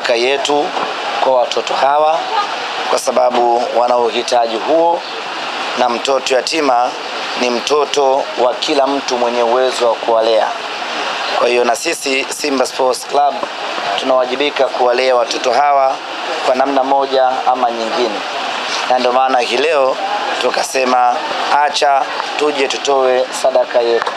sadaka yetu kwa watoto hawa, kwa sababu wana uhitaji huo, na mtoto yatima ni mtoto wa kila mtu mwenye uwezo wa kuwalea. Kwa hiyo na sisi Simba Sports Club tunawajibika kuwalea watoto hawa kwa namna moja ama nyingine, na ndio maana hii leo tukasema acha tuje tutoe sadaka yetu.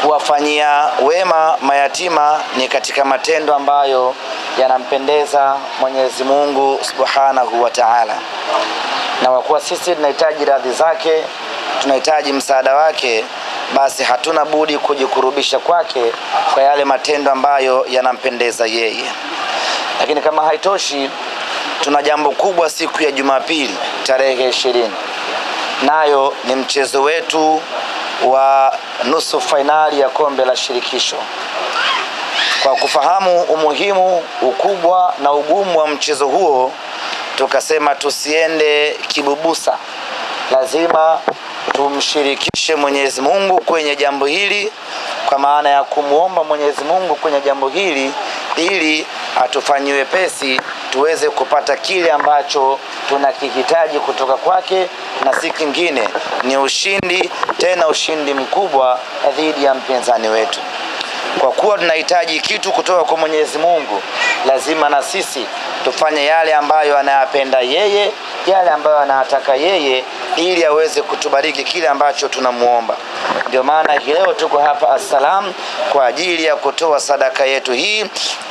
Kuwafanyia wema mayatima ni katika matendo ambayo yanampendeza Mwenyezi Mungu Subhanahu wa Ta'ala, na kwa kuwa sisi tunahitaji radhi zake, tunahitaji msaada wake, basi hatuna budi kujikurubisha kwake kwa yale matendo ambayo yanampendeza yeye. Lakini kama haitoshi, tuna jambo kubwa siku ya Jumapili tarehe 20, nayo ni mchezo wetu wa nusu finali ya kombe la shirikisho. Kwa kufahamu umuhimu, ukubwa na ugumu wa mchezo huo, tukasema tusiende kibubusa, lazima tumshirikishe Mwenyezi Mungu kwenye jambo hili, kwa maana ya kumuomba Mwenyezi Mungu kwenye jambo hili ili atufanyie wepesi tuweze kupata kile ambacho tunakihitaji kutoka kwake, na si kingine ni ushindi, tena ushindi mkubwa dhidi ya mpinzani wetu. Kwa kuwa tunahitaji kitu kutoka kwa Mwenyezi Mungu, lazima na sisi tufanye yale ambayo anayapenda yeye, yale ambayo anataka yeye, ili aweze kutubariki kile ambacho tunamuomba. Ndio maana leo tuko hapa Assalam kwa ajili ya kutoa sadaka yetu hii,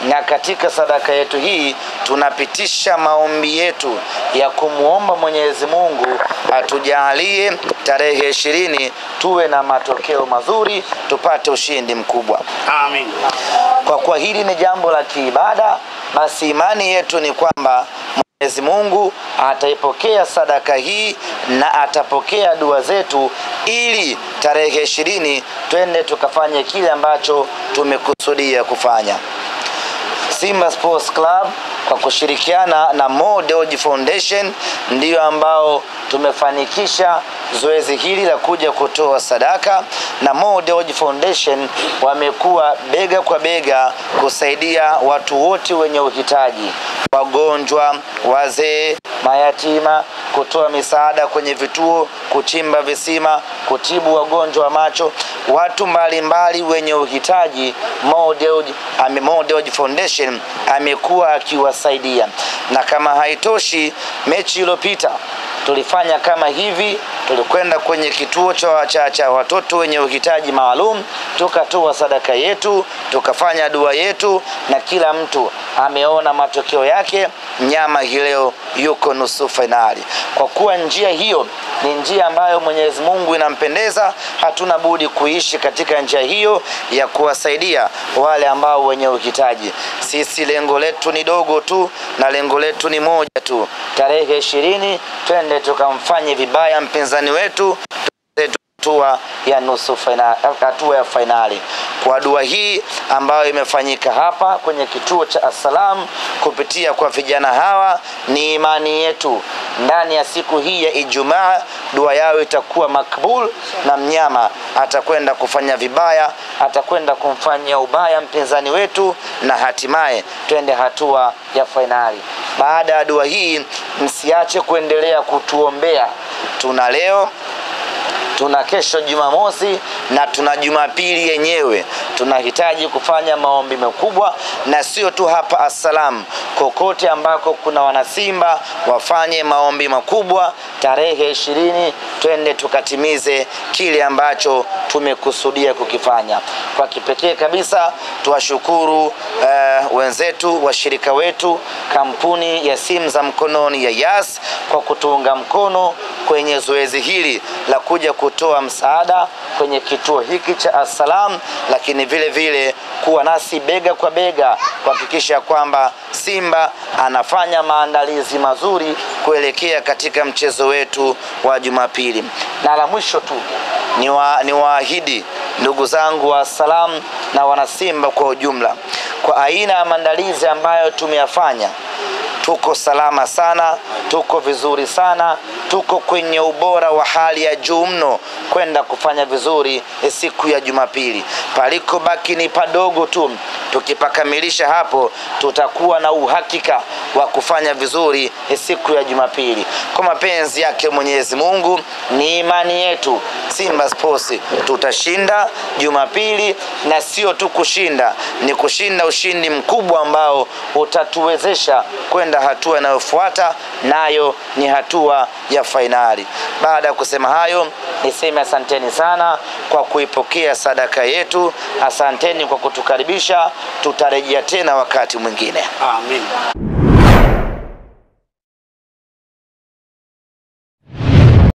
na katika sadaka yetu hii tunapitisha maombi yetu ya kumuomba Mwenyezi Mungu atujalie tarehe 20 tuwe na matokeo mazuri, tupate ushindi mkubwa. Amin. Kwa kuwa hili ni jambo la kiibada, basi imani yetu ni kwamba Mwenyezi Mungu ataipokea sadaka hii na atapokea dua zetu, ili tarehe 20 twende tukafanye kile ambacho tumekusudia kufanya. Simba Sports Club kwa kushirikiana na Mo Dewji Foundation ndio ambao tumefanikisha zoezi hili la kuja kutoa sadaka, na Mo Dewji Foundation wamekuwa bega kwa bega kusaidia watu wote wenye uhitaji, wagonjwa, wazee, mayatima, kutoa misaada kwenye vituo, kuchimba visima, kutibu wagonjwa wa macho, watu mbalimbali wenye uhitaji. Mo Dewji Foundation amekuwa akiwasaidia. Na kama haitoshi, mechi iliyopita tulifanya kama hivi, tulikwenda kwenye kituo cha watoto wenye uhitaji maalum, tukatoa sadaka yetu, tukafanya dua yetu, na kila mtu ameona matokeo yake. Mnyama leo yuko nusu finali. Kwa kuwa njia hiyo ni njia ambayo Mwenyezi Mungu inampendeza, hatuna budi kuishi katika njia hiyo ya kuwasaidia wale ambao wenye uhitaji. Sisi lengo letu ni dogo tu, na lengo letu ni moja tu, tarehe 20 twende tukamfanye vibaya mpinzani wetu, hatua ya nusu finali, hatua ya finali. Kwa dua hii ambayo imefanyika hapa kwenye kituo cha Assalam kupitia kwa vijana hawa, ni imani yetu ndani ya siku hii ya Ijumaa dua yao itakuwa makbul, na mnyama atakwenda kufanya vibaya, atakwenda kumfanyia ubaya mpinzani wetu, na hatimaye twende hatua ya finali. Baada ya dua hii, msiache kuendelea kutuombea. Tuna leo, tuna kesho Jumamosi, na tuna Jumapili yenyewe. Tunahitaji kufanya maombi makubwa, na sio tu hapa Assalam, kokote ambako kuna wanasimba wafanye maombi makubwa. Tarehe 20 twende tukatimize kile ambacho tumekusudia kukifanya. Kwa kipekee kabisa tuwashukuru wenzetu, washirika wetu, kampuni ya simu za mkononi ya Yas kwa kutuunga mkono kwenye zoezi hili la kuja kutoa msaada kwenye kituo hiki cha Assalam, lakini vile vile kuwa nasi bega kwa bega kuhakikisha kwamba Simba anafanya maandalizi mazuri kuelekea katika mchezo wetu wa Jumapili. Na la mwisho tu ni waahidi ndugu zangu wa Assalam na wana Simba kwa ujumla, kwa aina ya maandalizi ambayo tumeyafanya, tuko salama sana, tuko vizuri sana, tuko kwenye ubora wa hali ya juu mno kwenda kufanya vizuri siku ya Jumapili. Paliko baki ni padogo tu, Tukipakamilisha hapo, tutakuwa na uhakika wa kufanya vizuri siku ya Jumapili. Kwa mapenzi yake Mwenyezi Mungu, ni imani yetu Simba Sports tutashinda Jumapili, na sio tu kushinda, ni kushinda ushindi mkubwa ambao utatuwezesha kwenda hatua inayofuata, nayo ni hatua ya fainali. Baada ya kusema hayo, niseme asanteni sana kwa kuipokea sadaka yetu. Asanteni kwa kutukaribisha. Tutarejea tena wakati mwingine. Amen.